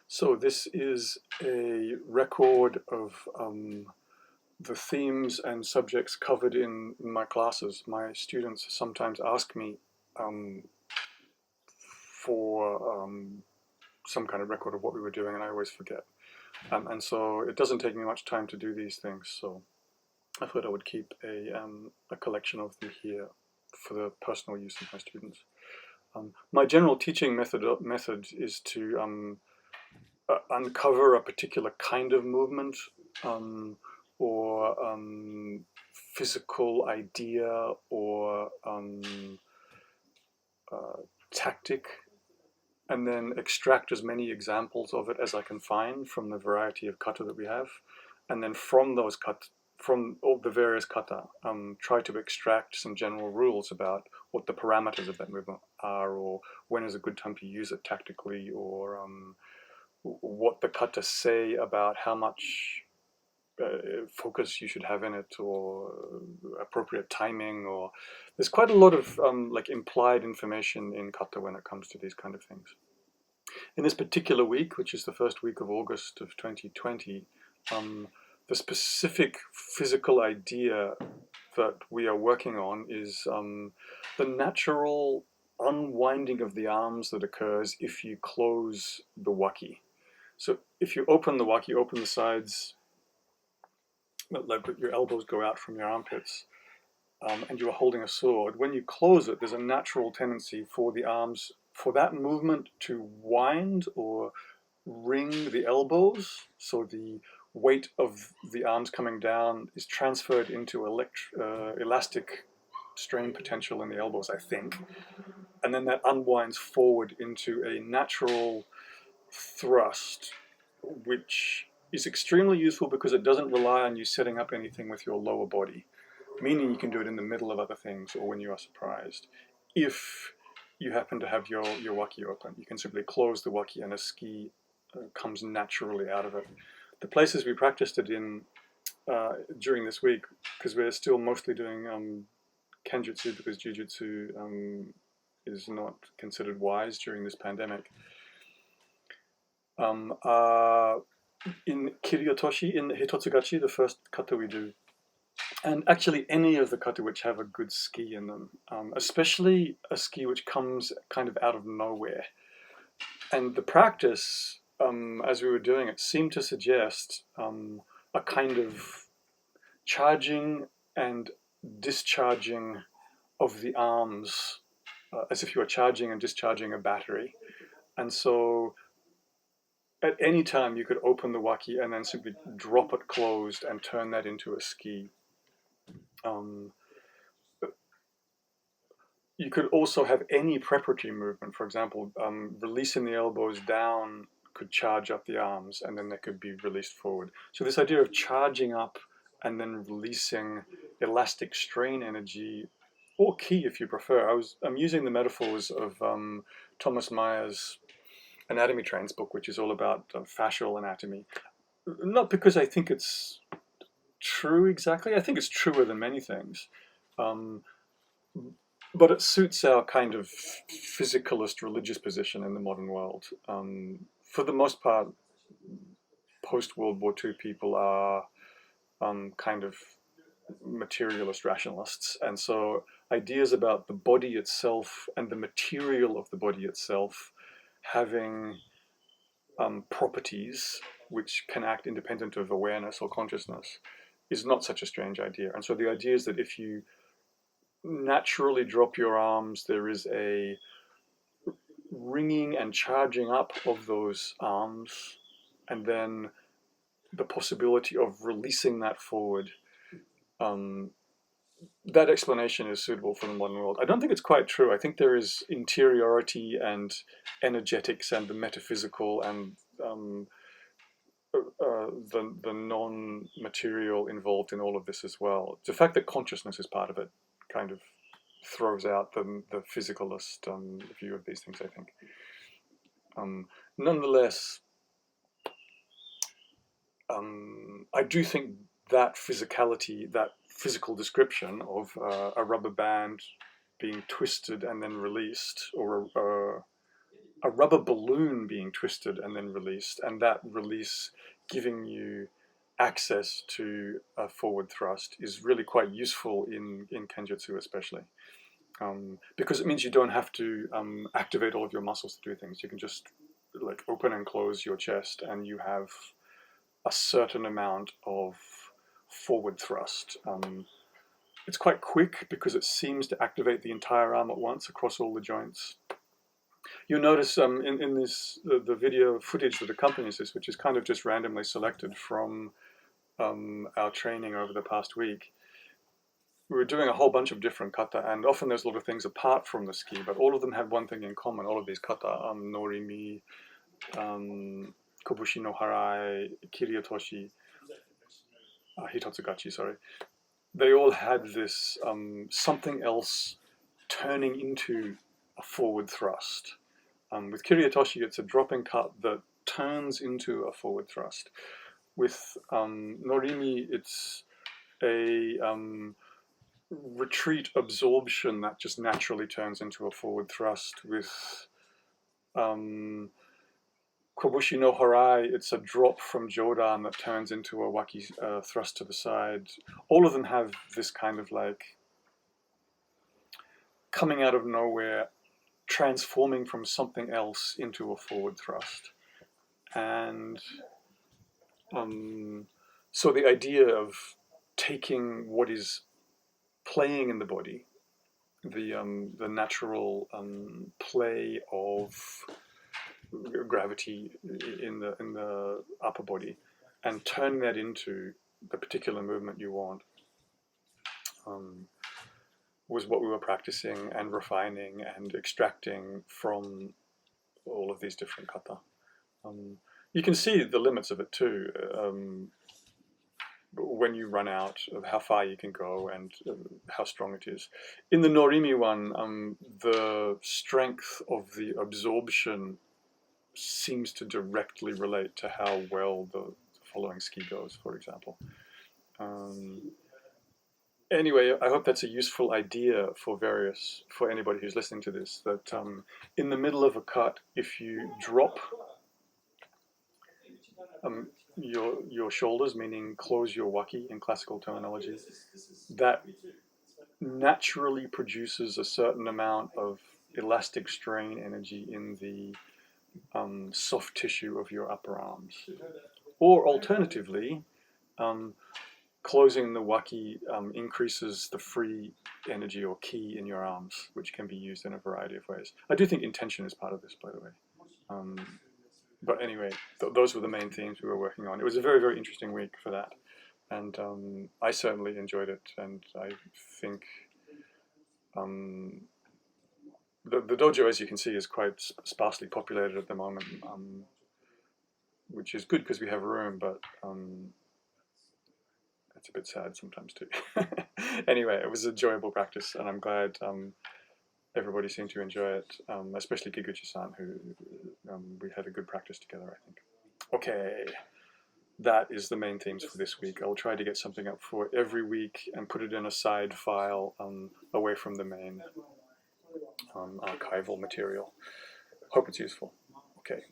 So this is a record of the themes and subjects covered in my classes. My students sometimes ask me um, for some kind of record of what we were doing, and I always forget. And so it doesn't take me much time to do these things. So I thought I would keep a collection of them here for the personal use of my students. My general teaching method is to uncover a particular kind of movement or physical idea or tactic, and then extract as many examples of it as I can find from the variety of kata that we have, and then from those kata, from all the various kata, try to extract some general rules about what the parameters of that movement are, or when is a good time to use it tactically, or what the kata say about how much focus you should have in it, or appropriate timing, or there's quite a lot of like implied information in kata when it comes to these kind of things. In this particular week, which is the first week of August of 2020, the specific physical idea that we are working on is the natural unwinding of the arms that occurs if you close the waki. So if you open the waki, open the sides, like your elbows go out from your armpits, and you are holding a sword, when you close it, there's a natural tendency for the arms, for that movement to wind or ring the elbows, so the weight of the arms coming down is transferred into elastic strain potential in the elbows, I think, and then that unwinds forward into a natural thrust, which is extremely useful because it doesn't rely on you setting up anything with your lower body, meaning you can do it in the middle of other things or when you are surprised. If you happen to have your waki open, you can simply close the waki and a ski comes naturally out of it. The places we practiced it in during this week, because we're still mostly doing kenjutsu because jujutsu is not considered wise during this pandemic, in Kiryotoshi, in Hitotsugachi, the first kata we do, and actually any of the kata which have a good ski in them, especially a ski which comes kind of out of nowhere. And the practice, as we were doing it, seemed to suggest a kind of charging and discharging of the arms, as if you were charging and discharging a battery. And so at any time you could open the waki and then simply drop it closed and turn that into a ski. You could also have any preparatory movement. For example, releasing the elbows down could charge up the arms and then they could be released forward. So this idea of charging up and then releasing elastic strain energy, or ki if you prefer. I'm using the metaphors of Thomas Meyer's Anatomy Trains book, which is all about fascial anatomy. Not because I think it's true exactly. I think it's truer than many things. But it suits our kind of physicalist religious position in the modern world. For the most part, post-World War II people are kind of materialist rationalists. And so ideas about the body itself and the material of the body itself having properties which can act independent of awareness or consciousness is not such a strange idea. And so the idea is that if you naturally drop your arms, there is a ringing and charging up of those arms, and then the possibility of releasing that forward. That explanation is suitable for the modern world. I don't think it's quite true. I think there is interiority and energetics and the metaphysical and the non-material involved in all of this as well. The fact that consciousness is part of it kind of throws out the physicalist view of these things, I think. Nonetheless, I do think that physicality, that physical description of a rubber band being twisted and then released, or a a rubber balloon being twisted and then released, and that release giving you access to a forward thrust is really quite useful in Kenjutsu especially. Because it means you don't have to activate all of your muscles to do things. You can just like open and close your chest and you have a certain amount of forward thrust. It's quite quick because it seems to activate the entire arm at once across all the joints. You'll notice in this the video footage that accompanies this, which is kind of just randomly selected from our training over the past week, we were doing a whole bunch of different kata, and often there's a lot of things apart from the ski, but all of them had one thing in common. All of these kata, norimi, kobushi no harai, kiriotoshi, hitotsugachi, sorry. They all had this something else turning into a forward thrust. With kiriotoshi, it's a dropping cut that turns into a forward thrust. With norimi, it's a retreat absorption that just naturally turns into a forward thrust. With kobushi no harai, it's a drop from jodan that turns into a waki thrust to the side. All of them have this kind of like coming out of nowhere, transforming from something else into a forward thrust. And so the idea of taking what is playing in the body, the natural play of gravity in the upper body, and turn that into the particular movement you want, was what we were practicing and refining and extracting from all of these different kata. You can see the limits of it too. When you run out of how far you can go and how strong it is. In the norimi one, the strength of the absorption seems to directly relate to how well the following ski goes, for example. Anyway, I hope that's a useful idea for anybody who's listening to this, that in the middle of a cut, if you drop your shoulders, meaning close your waki in classical terminology, that naturally produces a certain amount of elastic strain energy in the soft tissue of your upper arms. Or alternatively, closing the waki increases the free energy or ki in your arms, which can be used in a variety of ways. I do think intention is part of this, by the way. But anyway, those were the main themes we were working on. It was a very, very interesting week for that. And I certainly enjoyed it. And I think the dojo, as you can see, is quite sparsely populated at the moment, which is good because we have room, but it's a bit sad sometimes too. Anyway, it was enjoyable practice, and I'm glad everybody seemed to enjoy it, especially Kiguchi-san, who we had a good practice together, I think. Okay, that is the main themes for this week. I'll try to get something up for every week and put it in a side file away from the main archival material. Hope it's useful. Okay.